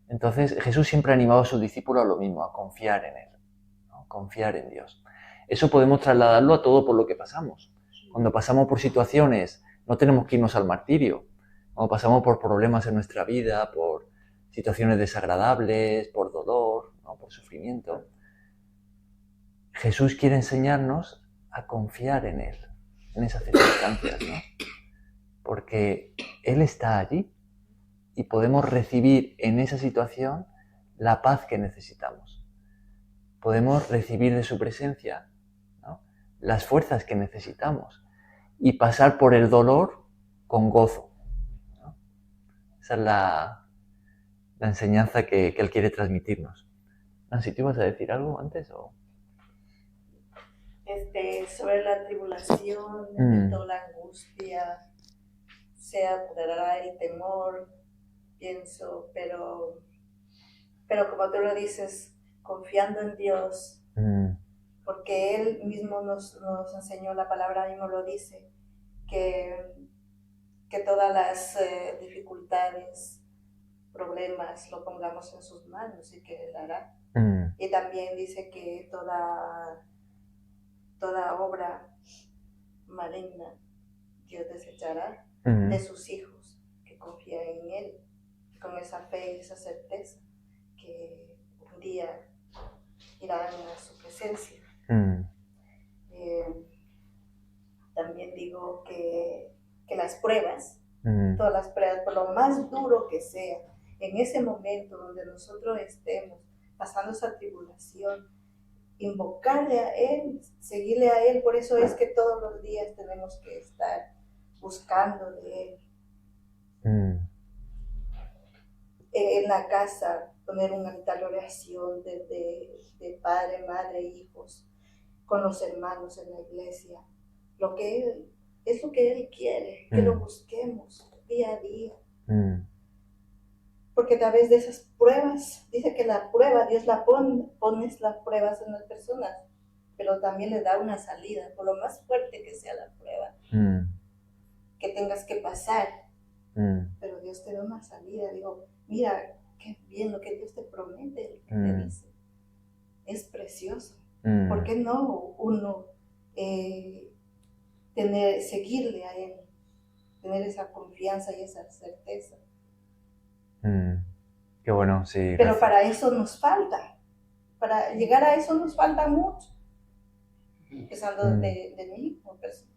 Entonces Jesús siempre ha animado a sus discípulos a lo mismo, a confiar en Él, ¿no? Confiar en Dios. Eso podemos trasladarlo a todo por lo que pasamos. Cuando pasamos por situaciones, no tenemos que irnos al martirio. Cuando pasamos por problemas en nuestra vida, por situaciones desagradables, por dolor, ¿no? Por sufrimiento, Jesús quiere enseñarnos a confiar en Él, en esas circunstancias, ¿no? Porque Él está allí y podemos recibir en esa situación la paz que necesitamos. Podemos recibir de su presencia, ¿no? Las fuerzas que necesitamos y pasar por el dolor con gozo, ¿no? Esa es la enseñanza que Él quiere transmitirnos. Nancy, ¿tú ibas a decir algo antes? ¿O? Sobre la tribulación, toda la angustia, se apoderará el temor, pienso, pero como tú lo dices, confiando en Dios, porque Él mismo nos enseñó, la palabra mismo lo dice, que todas las dificultades, problemas, lo pongamos en sus manos y que Él hará. Y también dice que toda obra maligna Dios desechará de sus hijos que confían en Él, con esa fe y esa certeza que un día irán a su presencia. También digo que las pruebas Todas las pruebas, por lo más duro que sea, en ese momento donde nosotros estemos pasando esa tribulación, invocarle a Él, seguirle a Él. Por eso es que todos los días tenemos que estar buscando de Él. En la casa, poner un altar de oración de padre, madre, hijos, con los hermanos en la iglesia. Lo que Él, es lo que Él quiere, que lo busquemos día a día. Porque a través de esas pruebas, dice que la prueba, Dios la pones las pruebas en las personas, pero también le da una salida, por lo más fuerte que sea la prueba, que tengas que pasar, pero Dios te da una salida. Digo, mira, qué bien lo que Dios te promete, lo que te dice, es precioso. ¿Por qué no uno seguirle a Él, tener esa confianza y esa certeza? Qué bueno, sí. Pero Gracias. para eso nos falta, para llegar a eso nos falta mucho. Empezando de mí como persona,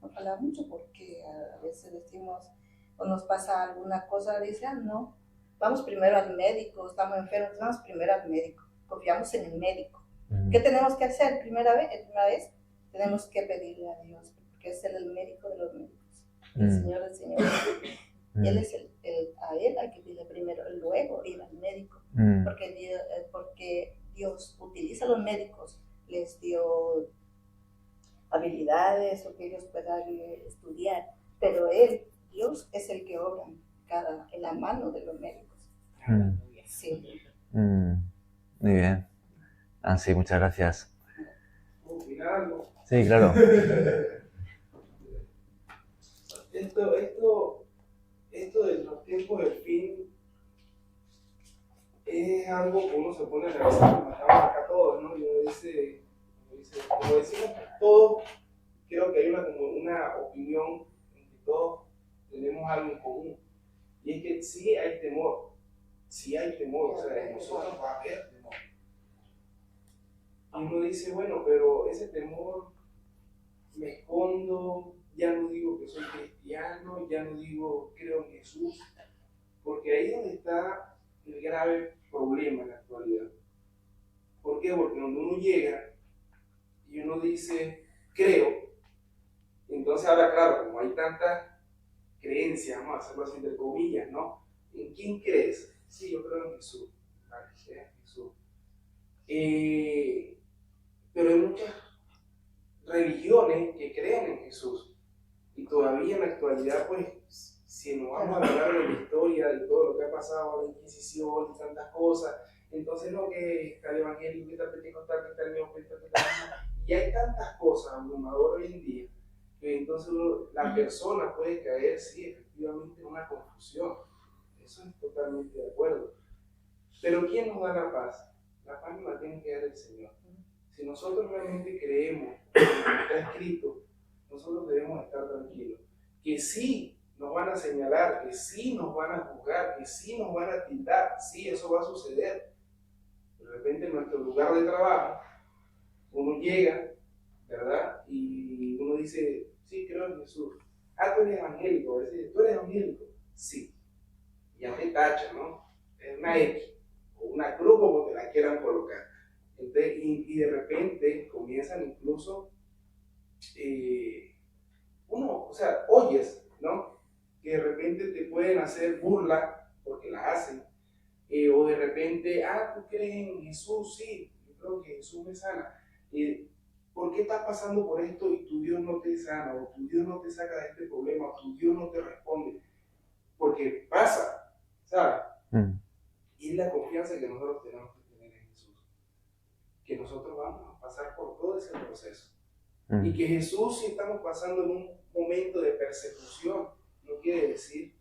nos falta mucho porque a veces decimos, o nos pasa alguna cosa, dicen, no, vamos primero al médico, estamos enfermos, vamos primero al médico, confiamos en el médico. ¿Qué tenemos que hacer primera vez? Tenemos que pedirle a Dios, porque es el médico de los médicos, el Señor del Señor. Y Él es a Él hay que pedirle primero, luego ir al médico, porque Dios utiliza a los médicos, les dio habilidades o que ellos puedan estudiar, pero Dios es el que obra en la mano de los médicos. Sí. Muy bien. Sí, muchas gracias. ¿Puedo opinar algo? Sí, claro. Esto de los tiempos del fin es algo que uno se pone a analizar, como estamos acá todos, ¿no? Y uno dice, como decimos todos, creo que hay una opinión en que todos tenemos algo en común. Y es que sí hay temor, o sea, en nosotros va a haber temor. Y uno dice, bueno, pero ese temor me escondo, ya no digo que soy cristiano, ya no digo creo en Jesús, porque ahí es donde está el grave problema en la actualidad. ¿Por qué? Porque cuando uno llega y uno dice creo, entonces ahora claro, como hay tantas creencias, vamos a hacerlo así entre comillas, ¿no? ¿En quién crees? Sí, yo creo en Jesús. Vale, en Jesús. Pero hay muchas religiones que creen en Jesús. Y todavía en la actualidad, pues, si nos vamos a hablar de la historia, de todo lo que ha pasado, la Inquisición y tantas cosas, entonces no, que está el Evangelio, que está el Pentecostal, que está el Neopentecostal, y hay tantas cosas abrumadoras hoy en día, que entonces la persona puede caer, sí, efectivamente, en una confusión. Eso es totalmente de acuerdo. Pero ¿quién nos da la paz? La paz nos la tiene que dar el Señor. Si nosotros realmente creemos en lo que está escrito, nosotros debemos estar tranquilos. Que sí nos van a señalar, que sí nos van a juzgar, que sí nos van a tildar, sí, eso va a suceder. De repente en nuestro lugar de trabajo, uno llega, ¿verdad? Y uno dice, sí, creo en Jesús. Ah, tú eres evangélico. A veces, ¿tú eres evangélico? Sí. Ya te tacha, ¿no? Es una X, o una cruz, como te la quieran colocar. Entonces, y de repente comienzan incluso, oyes, ¿no? Que de repente te pueden hacer burla, porque la hacen, o de repente, ¿tú crees en Jesús? Sí, yo creo que Jesús me sana. ¿Por qué estás pasando por esto y tu Dios no te sana, o tu Dios no te saca de este problema, o tu Dios no te responde? Porque pasa, ¿sabes? Y es la confianza que nosotros tenemos que tener en Jesús. Que nosotros vamos a pasar por todo ese proceso. Y que Jesús, si estamos pasando en un momento de persecución, no quiere decir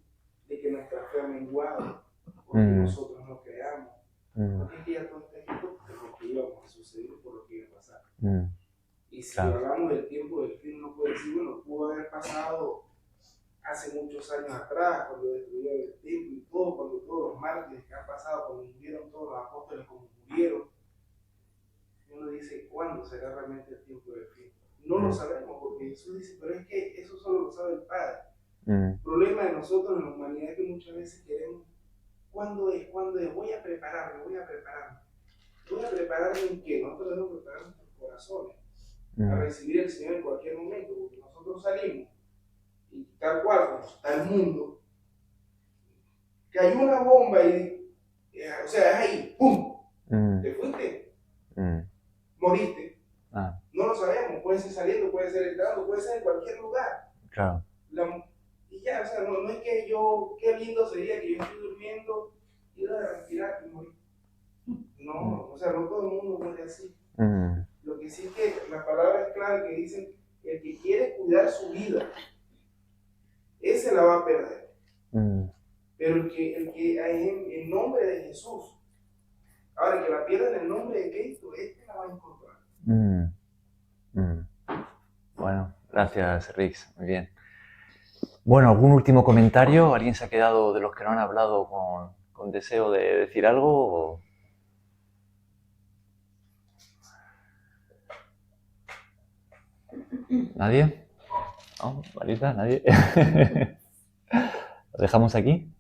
de que nuestra fe ha menguado, porque nosotros no creamos. Porque es que ya todo está escrito por lo que íbamos a suceder, por lo que iba a pasar. Y si hablamos del tiempo del fin, uno puede decir, bueno, pudo haber pasado hace muchos años atrás, cuando destruyeron el templo y todo, cuando todos los mártires que han pasado, cuando murieron todos los apóstoles como murieron. Y uno dice, ¿cuándo será realmente el tiempo del fin? No lo sabemos, porque Jesús dice, pero es que eso solo lo sabe el Padre. El problema de nosotros en la humanidad que muchas veces queremos, ¿cuándo es? ¿Cuándo es? Voy a prepararme, voy a prepararme. ¿Voy a prepararme en qué? Nosotros debemos preparar nuestros corazones a recibir al Señor en cualquier momento, porque nosotros salimos y tal cual como está el mundo, cayó una bomba y, o sea, es ahí, ¡pum! Te fuiste, moriste. No lo sabemos, puede ser saliendo, puede ser entrando, puede ser en cualquier lugar. Claro. Y ya, o sea, no es que yo, qué lindo sería que yo esté durmiendo y de respirar y morir. No, o sea, no todo el mundo muere así. Lo que sí es que la palabra es clara que dicen, el que quiere cuidar su vida, ese la va a perder. Pero el que en nombre de Jesús, ahora el que la pierda en el nombre de Cristo, este la va a encontrar. Bueno, gracias, Rix. Muy bien. Bueno, ¿algún último comentario? ¿Alguien se ha quedado de los que no han hablado con deseo de decir algo? ¿Nadie? ¿No? ¿Marita? ¿Nadie? ¿Lo dejamos aquí?